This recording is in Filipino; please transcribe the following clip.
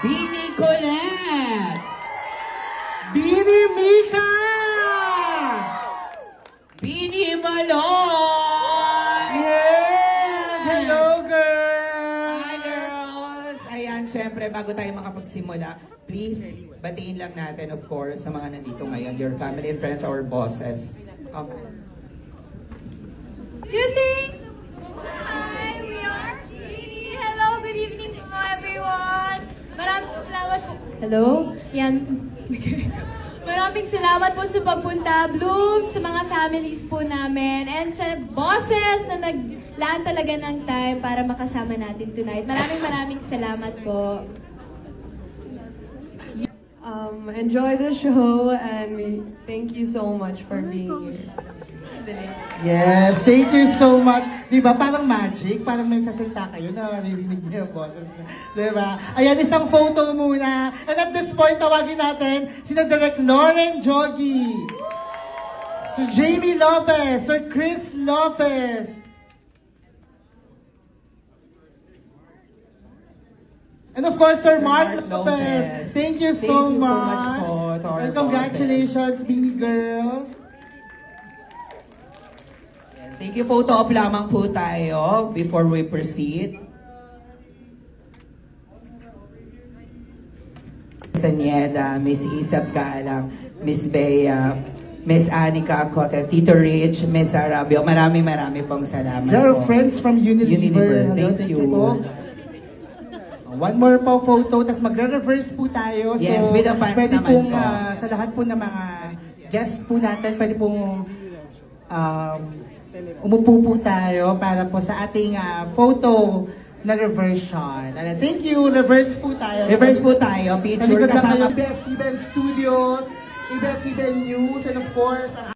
Bini Colette! Bini Mika! Bini Malon! Yes! Hello, girl! Hi, girls! Ayan, syempre, bago tayo makapagsimula, please, batiin lang natin, of course, sa mga nandito ngayon, your family and friends, our bosses. Two things. Hi, we are Genie. Hello, good evening po everyone. Maraming salamat po. Hello? Yan. Maraming salamat po sa pagpunta, Bloom, sa mga families po namin, and sa bosses na naglaan talaga ng time para makasama natin tonight. Maraming salamat po. Enjoy the show and we thank you so much for being here. Yes, thank you so much. Di ba, parang magic, parang may sasalita kayo na narinig niyo yung boses niya. Di ba? Ayan, isang photo muna. And at this point, tawagin natin sina Direk Lauren Jogi, Sir Jamie Lopez, Sir Chris Lopez, and of course, Sir Mark Lopez. Thank you so much. Po to our And congratulations, Bini Girls. Thank you. Photo op lamang po tayo before we proceed. Miss Anieda, Miss Isab Galang, Miss Bea, Miss Anika Acote, Tito Rich, Miss Arabio. Maraming pong salamat There are po. friends from Unilever. Hello, Thank you. po. One more po photo, tapos magre-reverse po tayo. Yes, with the fans pwede naman pong, po. sa lahat po ng mga guests po natin, pwede pong umupo po tayo para po sa ating photo na reversion. Thank you, reverse po tayo. Reverse po tayo. Picture Talikod lang kasama kayo, ABS-CBN Studios, ABS-CBN News, and of course, ang